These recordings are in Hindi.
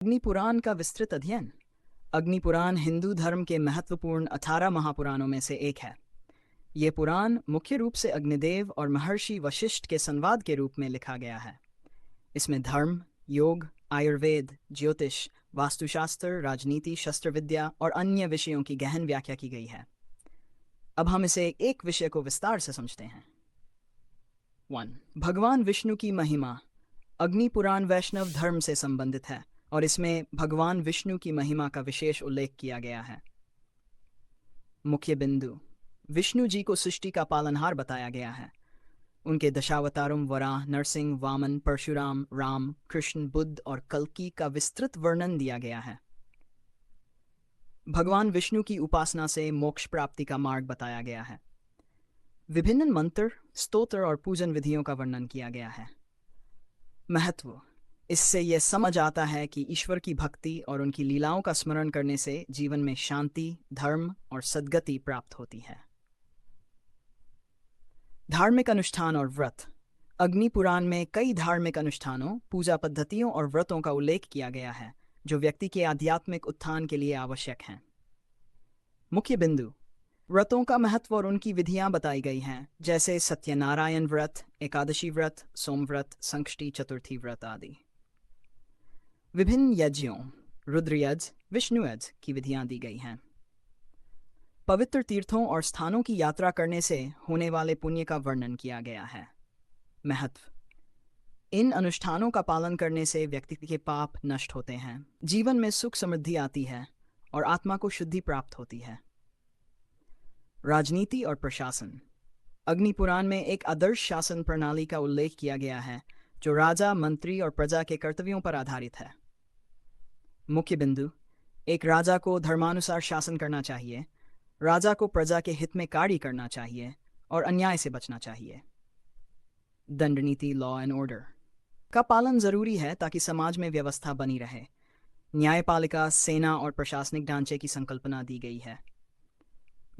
अग्नि पुराण का विस्तृत अध्ययन। अग्नि पुराण हिंदू धर्म के महत्वपूर्ण 18 महापुराणों में से एक है। ये पुराण मुख्य रूप से अग्निदेव और महर्षि वशिष्ठ के संवाद के रूप में लिखा गया है। इसमें धर्म, योग, आयुर्वेद, ज्योतिष, वास्तुशास्त्र, राजनीति, शस्त्र विद्या और अन्य विषयों की गहन व्याख्या की गई है। अब हम इसे एक विषय को विस्तार से समझते हैं। 1. भगवान विष्णु की महिमा। अग्नि पुराण वैष्णव धर्म से संबंधित है और इसमें भगवान विष्णु की महिमा का विशेष उल्लेख किया गया है। मुख्य बिंदु। विष्णु जी को सृष्टि का पालनहार बताया गया है। उनके दशावतारों वराह, नरसिंह, वामन, परशुराम, राम, कृष्ण, बुद्ध और कल्कि का विस्तृत वर्णन दिया गया है। भगवान विष्णु की उपासना से मोक्ष प्राप्ति का मार्ग बताया गया है। विभिन्न मंत्र, स्तोत्र और पूजन विधियों का वर्णन किया गया है। महत्व। इससे यह समझ आता है कि ईश्वर की भक्ति और उनकी लीलाओं का स्मरण करने से जीवन में शांति, धर्म और सद्गति प्राप्त होती है। धार्मिक अनुष्ठान और व्रत। अग्नि पुराण में कई धार्मिक अनुष्ठानों, पूजा पद्धतियों और व्रतों का उल्लेख किया गया है जो व्यक्ति के आध्यात्मिक उत्थान के लिए आवश्यक हैं। मुख्य बिंदु। व्रतों का महत्व और उनकी विधियां बताई गई हैं, जैसे सत्यनारायण व्रत, एकादशी व्रत, सोमव्रत, संकष्टी चतुर्थी व्रत आदि। विभिन्न यज्ञों, रुद्र यज्ञ, विष्णु यज्ञ की विधियां दी गई हैं। पवित्र तीर्थों और स्थानों की यात्रा करने से होने वाले पुण्य का वर्णन किया गया है। महत्व। इन अनुष्ठानों का पालन करने से व्यक्ति के पाप नष्ट होते हैं, जीवन में सुख समृद्धि आती है और आत्मा को शुद्धि प्राप्त होती है। राजनीति और प्रशासन। अग्नि पुराण में एक आदर्श शासन प्रणाली का उल्लेख किया गया है जो राजा, मंत्री और प्रजा के कर्तव्यों पर आधारित है। मुख्य बिंदु। एक राजा को धर्मानुसार शासन करना चाहिए, राजा को प्रजा के हित में कार्य करना चाहिए और अन्याय से बचना चाहिए। दंड नीति, लॉ एंड ऑर्डर का पालन जरूरी है ताकि समाज में व्यवस्था बनी रहे। न्यायपालिका, सेना और प्रशासनिक ढांचे की संकल्पना दी गई है।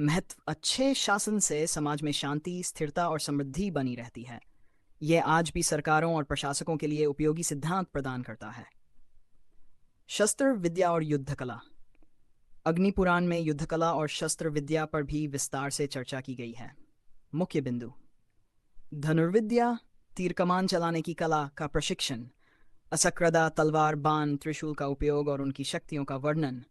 महत्व। अच्छे शासन से समाज में शांति, स्थिरता और समृद्धि बनी रहती है। यह आज भी सरकारों और प्रशासकों के लिए उपयोगी सिद्धांत प्रदान करता है। शस्त्र विद्या और युद्ध कला। अग्नि पुराण में युद्ध कला और शस्त्र विद्या पर भी विस्तार से चर्चा की गई है। मुख्य बिंदु। धनुर्विद्या, तीर कमान चलाने की कला का प्रशिक्षण, असक्रदा, तलवार, बाण, त्रिशूल का उपयोग और उनकी शक्तियों का वर्णन।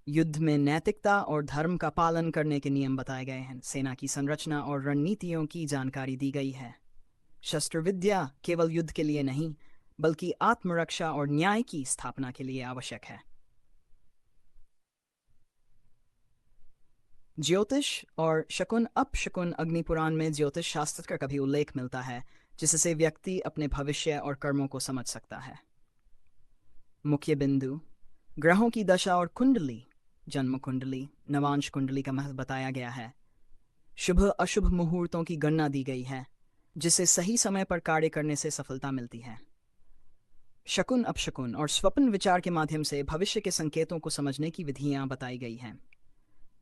युद्ध में नैतिकता और धर्म का पालन करने के नियम बताए गए हैं। सेना की संरचना और रणनीतियों की जानकारी दी गई है। शस्त्र विद्या केवल युद्ध के लिए नहीं बल्कि आत्मरक्षा और न्याय की स्थापना के लिए आवश्यक है। ज्योतिष और शकुन अपशकुन। अग्नि पुराण में ज्योतिष शास्त्र का कभी उल्लेख मिलता है जिससे व्यक्ति अपने भविष्य और कर्मों को समझ सकता है। मुख्य बिंदु। ग्रहों की दशा और कुंडली, जन्म कुंडली, नवांश कुंडली का महत्व बताया गया है। शुभ अशुभ मुहूर्तों की गणना दी गई है जिससे सही समय पर कार्य करने से सफलता मिलती है। शकुन अपशकुन और स्वप्न विचार के माध्यम से भविष्य के संकेतों को समझने की विधियां बताई गई हैं।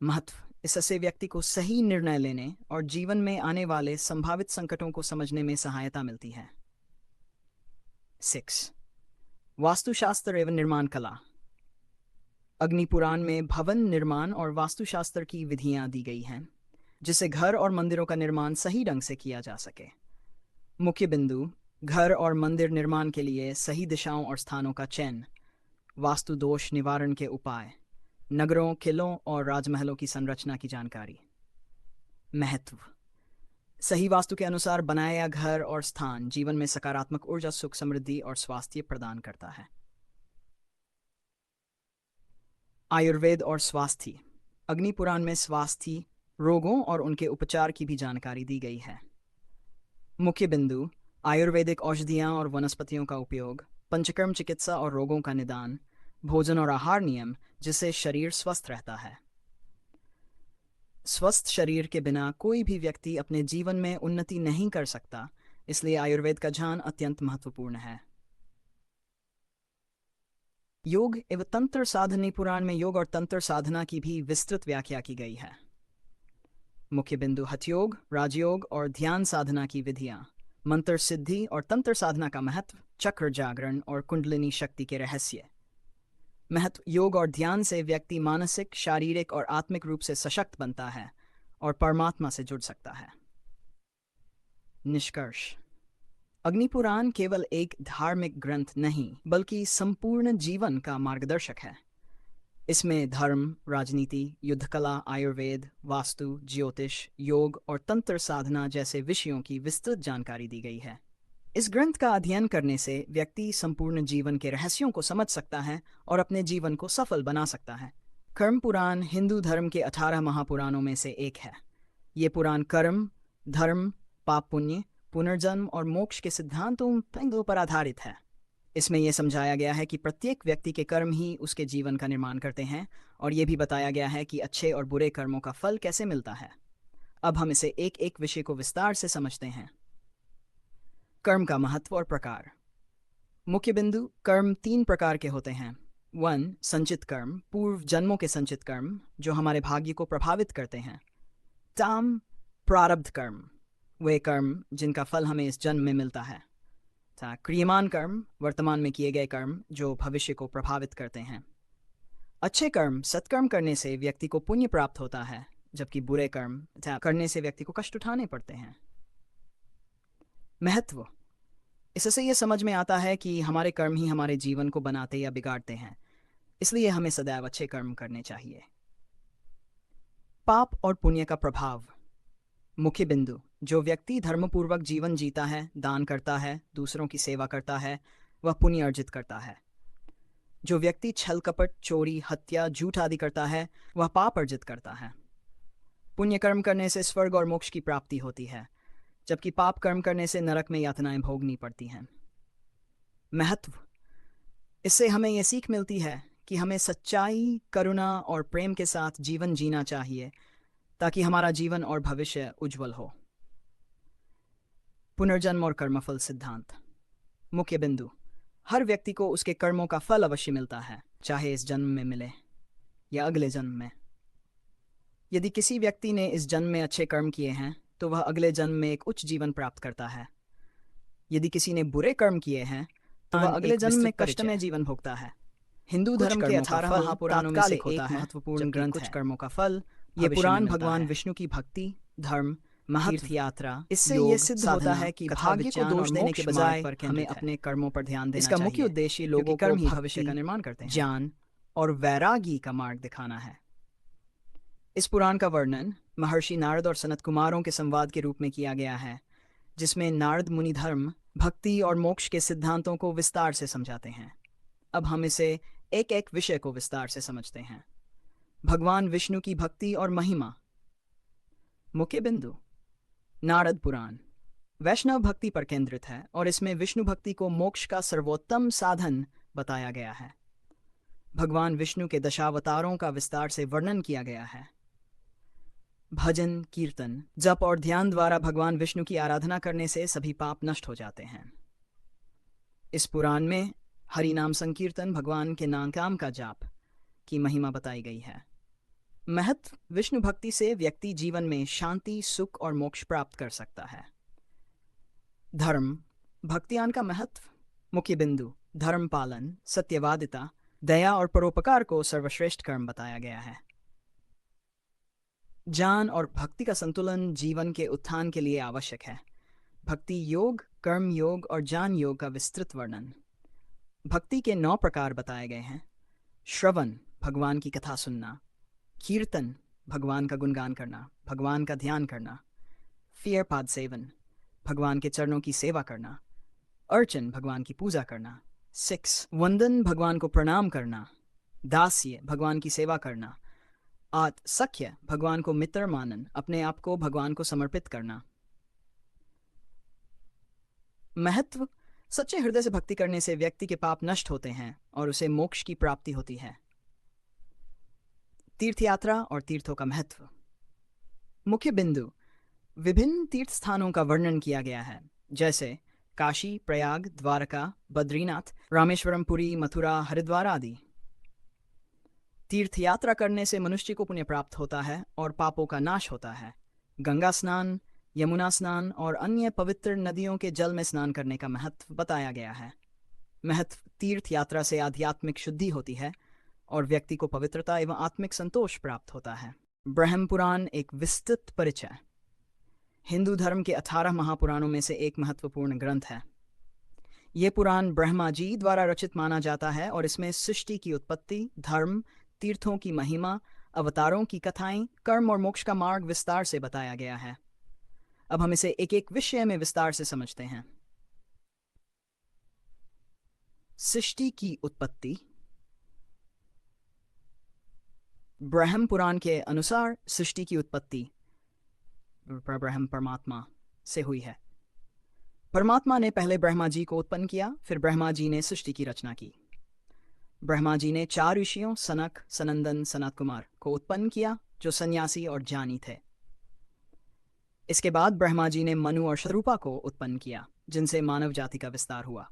महत्व। इससे व्यक्ति को सही निर्णय लेने और जीवन में आने वाले संभावित संकटों को समझने में सहायता मिलती है। 6. वास्तुशास्त्र एवं निर्माण कला। अग्नि पुराण में भवन निर्माण और वास्तुशास्त्र की विधियां दी गई हैं जिससे घर और मंदिरों का निर्माण सही ढंग से किया जा सके। मुख्य बिंदु। घर और मंदिर निर्माण के लिए सही दिशाओं और स्थानों का चयन, वास्तु दोष निवारण के उपाय, नगरों, किलों और राजमहलों की संरचना की जानकारी। महत्व। सही वास्तु के अनुसार बनाया घर और स्थान जीवन में सकारात्मक ऊर्जा, सुख, समृद्धि और स्वास्थ्य प्रदान करता है। आयुर्वेद और स्वास्थ्य। अग्नि पुराण में स्वास्थ्य, रोगों और उनके उपचार की भी जानकारी दी गई है। मुख्य बिंदु। आयुर्वेदिक औषधियां और वनस्पतियों का उपयोग, पंचकर्म चिकित्सा और रोगों का निदान, भोजन और आहार नियम जिससे शरीर स्वस्थ रहता है। स्वस्थ शरीर के बिना कोई भी व्यक्ति अपने जीवन में उन्नति नहीं कर सकता, इसलिए आयुर्वेद का ज्ञान अत्यंत महत्वपूर्ण है। योग एवं तंत्र साधना पुराण में योग और तंत्र साधना की भी विस्तृत व्याख्या की गई है। मुख्य बिंदु। हठयोग, राजयोग और ध्यान साधना की विधियां, मंत्र सिद्धि और तंत्र साधना का महत्व, चक्र जागरण और कुंडलिनी शक्ति के रहस्य। महत्व योग और ध्यान से व्यक्ति मानसिक, शारीरिक और आत्मिक रूप से सशक्त बनता है और परमात्मा से जुड़ सकता है। निष्कर्ष। अग्निपुराण केवल एक धार्मिक ग्रंथ नहीं बल्कि संपूर्ण जीवन का मार्गदर्शक है। इसमें धर्म, राजनीति, युद्धकला, आयुर्वेद, वास्तु, ज्योतिष, योग और तंत्र साधना जैसे विषयों की विस्तृत जानकारी दी गई है। इस ग्रंथ का अध्ययन करने से व्यक्ति संपूर्ण जीवन के रहस्यों को समझ सकता है और अपने जीवन को सफल बना सकता है। कर्म पुराण हिंदू धर्म के 18 महापुराणों में से एक है। ये पुराण कर्म, धर्म, पाप पुण्य, पुनर्जन्म और मोक्ष के सिद्धांतों पर आधारित है। इसमें यह समझाया गया है कि प्रत्येक व्यक्ति के कर्म ही उसके जीवन का निर्माण करते हैं और यह भी बताया गया है कि अच्छे और बुरे कर्मों का फल कैसे मिलता है। अब हम इसे एक एक विषय को विस्तार से समझते हैं। कर्म का महत्व और प्रकार। मुख्य बिंदु। कर्म 3 प्रकार के होते हैं। 1. संचित कर्म, पूर्व जन्मों के संचित कर्म जो हमारे भाग्य को प्रभावित करते हैं। ताम प्रारब्ध कर्म, वे कर्म जिनका फल हमें इस जन्म में मिलता है। क्रियमान कर्म, वर्तमान में किए गए कर्म जो भविष्य को प्रभावित करते हैं। अच्छे कर्म, सत्कर्म करने से व्यक्ति को पुण्य प्राप्त होता है, जबकि बुरे कर्म करने से व्यक्ति को कष्ट उठाने पड़ते हैं। महत्व। इससे यह समझ में आता है कि हमारे कर्म ही हमारे जीवन को बनाते या बिगाड़ते हैं, इसलिए हमें सदैव अच्छे कर्म करने चाहिए। पाप और पुण्य का प्रभाव। मुख्य बिंदु। जो व्यक्ति धर्मपूर्वक जीवन जीता है, दान करता है, दूसरों की सेवा करता है, वह पुण्य अर्जित करता है। जो व्यक्ति छल कपट, चोरी, हत्या, झूठ आदि करता है, वह पाप अर्जित करता है। पुण्य कर्म करने से स्वर्ग और मोक्ष की प्राप्ति होती है, जबकि पाप कर्म करने से नरक में यातनाएं भोगनी पड़ती हैं। महत्व। इससे हमें यह सीख मिलती है कि हमें सच्चाई, करुणा और प्रेम के साथ जीवन जीना चाहिए ताकि हमारा जीवन और भविष्य उज्जवल हो। पुनर्जन्म और कर्मफल सिद्धांत। मुख्य बिंदु। हर व्यक्ति को उसके कर्मों का फल अवश्य मिलता है, चाहे इस जन्म में मिले या अगले जन्म में। यदि किसी व्यक्ति ने इस जन्म में अच्छे कर्म किए हैं तो वह अगले जन्म में एक उच्च जीवन प्राप्त करता है। यदि किसी ने बुरे कर्म किए हैं तो वह अगले जन्म में कष्टमय जीवन भोगता है। हिंदू धर्म के 18 महापुराणों में से एक महत्वपूर्ण ग्रंथ है। कुछ कर्मों का फल ये पुराण भगवान विष्णु की भक्ति, धर्म, तीर्थ यात्रा, इससे यह सिद्ध होता है कि भाग्य को दोष देने के बजाय हमें अपने कर्मों पर ध्यान देना चाहिए। इसका मुख्य उद्देश्य लोगों को भविष्य का निर्माण करते हैं, ज्ञान और वैरागी का मार्ग दिखाना है। इस पुराण का वर्णन महर्षि नारद और सनत कुमारों के संवाद के रूप में किया गया है, जिसमें नारद मुनि धर्म, भक्ति और मोक्ष के सिद्धांतों को विस्तार से समझाते हैं। अब हम इसे एक एक विषय को विस्तार से समझते हैं। भगवान विष्णु की भक्ति और महिमा। मुख्य बिंदु। नारद पुराण वैष्णव भक्ति पर केंद्रित है और इसमें विष्णु भक्ति को मोक्ष का सर्वोत्तम साधन बताया गया है। भगवान विष्णु के दशावतारों का विस्तार से वर्णन किया गया है। भजन, कीर्तन, जप और ध्यान द्वारा भगवान विष्णु की आराधना करने से सभी पाप नष्ट हो जाते हैं। इस पुराण में हरि नाम संकीर्तन, भगवान के नाम का जाप की महिमा बताई गई है। महत्व। विष्णु भक्ति से व्यक्ति जीवन में शांति, सुख और मोक्ष प्राप्त कर सकता है। धर्म, भक्तियान का महत्व। मुख्य बिंदु। धर्म पालन, सत्यवादिता, दया और परोपकार को सर्वश्रेष्ठ कर्म बताया गया है। ज्ञान और भक्ति का संतुलन जीवन के उत्थान के लिए आवश्यक है। भक्ति योग, कर्म योग और ज्ञान योग का विस्तृत वर्णन। भक्ति के 9 प्रकार बताए गए हैं। श्रवण, भगवान की कथा सुनना। कीर्तन, भगवान का गुणगान करना, भगवान का ध्यान करना। फिर पाद सेवन, भगवान के चरणों की सेवा करना। अर्चन, भगवान की पूजा करना। 6. वंदन, भगवान को प्रणाम करना। दास्य, भगवान की सेवा करना। 8. सख्य, भगवान को मित्र मानन, अपने आप को भगवान को समर्पित करना। महत्व। सच्चे हृदय से भक्ति करने से व्यक्ति के पाप नष्ट होते हैं और उसे मोक्ष की प्राप्ति होती है। तीर्थ यात्रा और तीर्थों का महत्व। मुख्य बिंदु। विभिन्न तीर्थ स्थानों का वर्णन किया गया है, जैसे काशी, प्रयाग, द्वारका, बद्रीनाथ, रामेश्वरम, पुरी, मथुरा, हरिद्वार आदि। तीर्थ यात्रा करने से मनुष्य को पुण्य प्राप्त होता है और पापों का नाश होता है। गंगा स्नान, यमुना स्नान और अन्य पवित्र नदियों के जल में स्नान करने का महत्व बताया गया है। महत्व। तीर्थ यात्रा से आध्यात्मिक शुद्धि होती है और व्यक्ति को पवित्रता एवं आत्मिक संतोष प्राप्त होता है। ब्रह्म पुराण एक विस्तृत परिचय। हिंदू धर्म के 18 महापुराणों में से एक महत्वपूर्ण ग्रंथ है। ये पुराण ब्रह्मा जी द्वारा रचित माना जाता है और इसमें सृष्टि की उत्पत्ति, धर्म, तीर्थों की महिमा, अवतारों की कथाएं, कर्म और मोक्ष का मार्ग विस्तार से बताया गया है। अब हम इसे एक एक विषय में विस्तार से समझते हैं। सृष्टि की उत्पत्ति। ब्रह्म पुराण के अनुसार सृष्टि की उत्पत्ति ब्रह्म परमात्मा से हुई है। परमात्मा ने पहले ब्रह्मा जी को उत्पन्न किया, फिर ब्रह्मा जी ने सृष्टि की रचना की। ब्रह्मा जी ने 4 ऋषियों सनक, सनंदन, सनत कुमार को उत्पन्न किया, जो सन्यासी और ज्ञानी थे। इसके बाद ब्रह्मा जी ने मनु और शतरूपा को उत्पन्न किया, जिनसे मानव जाति का विस्तार हुआ।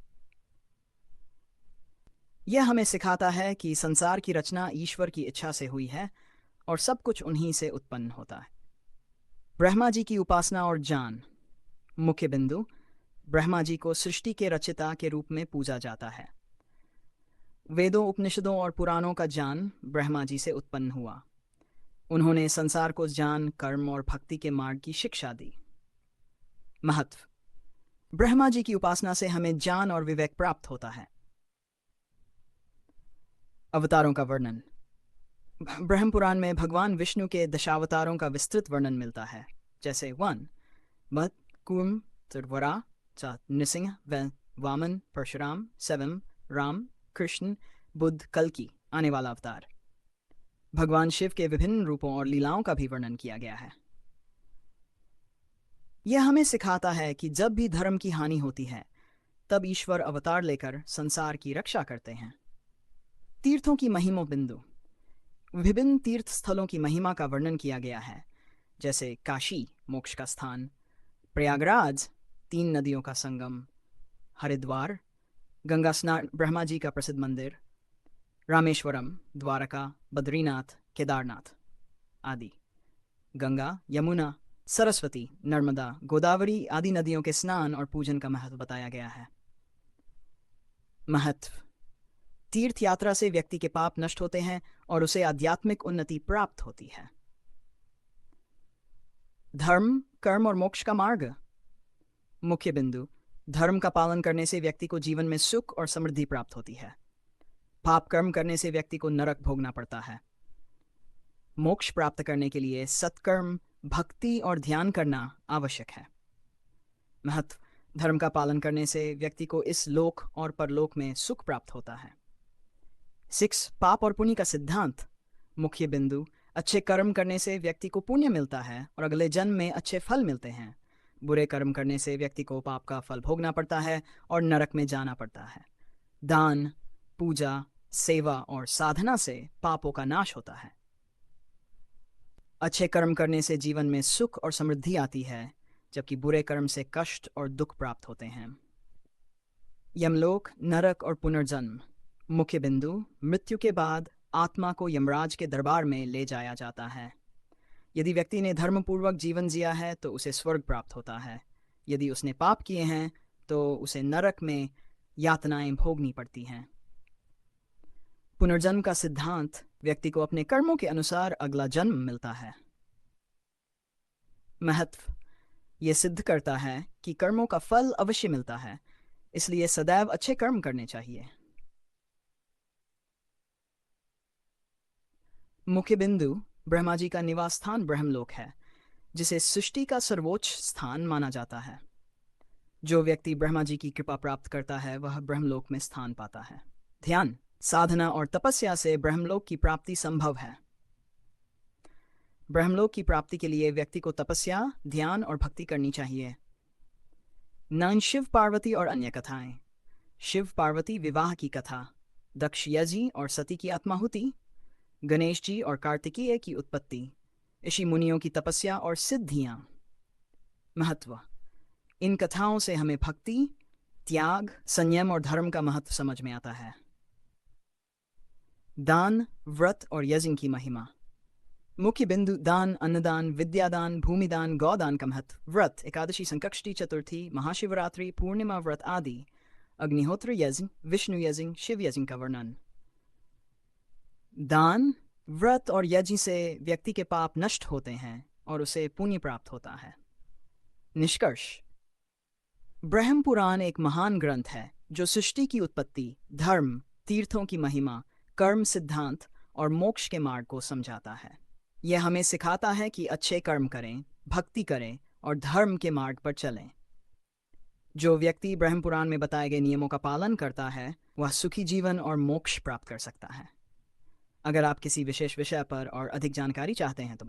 यह हमें सिखाता है कि संसार की रचना ईश्वर की इच्छा से हुई है और सब कुछ उन्हीं से उत्पन्न होता है। ब्रह्मा जी की उपासना और ज्ञान। मुख्य बिंदु, ब्रह्मा जी को सृष्टि के रचिता के रूप में पूजा जाता है। वेदों, उपनिषदों और पुराणों का ज्ञान ब्रह्मा जी से उत्पन्न हुआ। उन्होंने संसार को ज्ञान, कर्म और भक्ति के मार्ग की शिक्षा दी। महत्व। ब्रह्मा जी की उपासना से हमें ज्ञान और विवेक प्राप्त होता है। अवतारों का वर्णन। ब्रह्म पुराण में भगवान विष्णु के दशावतारों का विस्तृत वर्णन मिलता है, जैसे 1 मत, कूर्म, त्रिपुरा, नृसिंह, वामन, परशुराम, 7 राम, कृष्ण, बुद्ध, कल्कि आने वाला अवतार। भगवान शिव के विभिन्न रूपों और लीलाओं का भी वर्णन किया गया है। यह हमें सिखाता है कि जब भी धर्म की हानि होती है, तब ईश्वर अवतार लेकर संसार की रक्षा करते हैं। तीर्थों की महिमा बिंदु। विभिन्न तीर्थ स्थलों की महिमा का वर्णन किया गया है, जैसे काशी, मोक्ष का स्थान; प्रयागराज, 3 नदियों का संगम; हरिद्वार, गंगा स्नान, ब्रह्मा जी का प्रसिद्ध मंदिर; रामेश्वरम, द्वारका, बद्रीनाथ, केदारनाथ आदि। गंगा, यमुना, सरस्वती, नर्मदा, गोदावरी आदि नदियों के स्नान और पूजन का महत्व बताया गया है। महत्व। तीर्थ यात्रा से व्यक्ति के पाप नष्ट होते हैं और उसे आध्यात्मिक उन्नति प्राप्त होती है। धर्म, कर्म और मोक्ष का मार्ग। मुख्य बिंदु, धर्म का पालन करने से व्यक्ति को जीवन में सुख और समृद्धि प्राप्त होती है। पाप कर्म करने से व्यक्ति को नरक भोगना पड़ता है। मोक्ष प्राप्त करने के लिए सत्कर्म, भक्ति और ध्यान करना आवश्यक है। महत्व। धर्म का पालन करने से व्यक्ति को इस लोक और परलोक में सुख प्राप्त होता है। 6 पाप और पुण्य का सिद्धांत। मुख्य बिंदु, अच्छे कर्म करने से व्यक्ति को पुण्य मिलता है और अगले जन्म में अच्छे फल मिलते हैं। बुरे कर्म करने से व्यक्ति को पाप का फल भोगना पड़ता है और नरक में जाना पड़ता है। दान, पूजा, सेवा और साधना से पापों का नाश होता है। अच्छे कर्म करने से जीवन में सुख और समृद्धि आती है, जबकि बुरे कर्म से कष्ट और दुख प्राप्त होते हैं। यमलोक, नरक और पुनर्जन्म। मुख्य बिंदु, मृत्यु के बाद आत्मा को यमराज के दरबार में ले जाया जाता है। यदि व्यक्ति ने धर्मपूर्वक जीवन जिया है तो उसे स्वर्ग प्राप्त होता है। यदि उसने पाप किए हैं तो उसे नरक में यातनाएं भोगनी पड़ती हैं। पुनर्जन्म का सिद्धांत। व्यक्ति को अपने कर्मों के अनुसार अगला जन्म मिलता है। महत्व। यह सिद्ध करता है कि कर्मों का फल अवश्य मिलता है, इसलिए सदैव अच्छे कर्म करने चाहिए। मुख्य बिंदु, ब्रह्मा जी का निवास स्थान ब्रह्मलोक है, जिसे सृष्टि का सर्वोच्च स्थान माना जाता है। जो व्यक्ति ब्रह्मा जी की कृपा प्राप्त करता है वह ब्रह्मलोक में स्थान पाता है। ध्यान, साधना और तपस्या से ब्रह्मलोक की प्राप्ति संभव है। ब्रह्मलोक की प्राप्ति के लिए व्यक्ति को तपस्या, ध्यान और भक्ति करनी चाहिए। 9 शिव पार्वती और अन्य कथाएं। शिव पार्वती विवाह की कथा, दक्ष यज्ञ और सती की आत्माहुति, गणेश जी और कार्तिकेय की उत्पत्ति, ऋषि मुनियों की तपस्या और सिद्धियां। महत्व। इन कथाओं से हमें भक्ति, त्याग, संयम और धर्म का महत्व समझ में आता है। दान, व्रत और यज्ञ की महिमा। मुख्य बिंदु, दान, अन्नदान, विद्यादान, भूमिदान, गौदान का महत्व। व्रत, एकादशी, संकष्टी, चतुर्थी, महाशिवरात्रि, पूर्णिमा व्रत आदि। अग्निहोत्र यज्ञ, विष्णु यज्ञ, शिव यज्ञ का वर्णन। दान, व्रत और यज्ञ से व्यक्ति के पाप नष्ट होते हैं और उसे पुण्य प्राप्त होता है। निष्कर्ष, ब्रह्म पुराण एक महान ग्रंथ है जो सृष्टि की उत्पत्ति, धर्म, तीर्थों की महिमा, कर्म सिद्धांत और मोक्ष के मार्ग को समझाता है। यह हमें सिखाता है कि अच्छे कर्म करें, भक्ति करें और धर्म के मार्ग पर चलें। जो व्यक्ति ब्रह्म पुराण में बताए गए नियमों का पालन करता है वह सुखी जीवन और मोक्ष प्राप्त कर सकता है। अगर आप किसी विशेष विषय पर और अधिक जानकारी चाहते हैं तो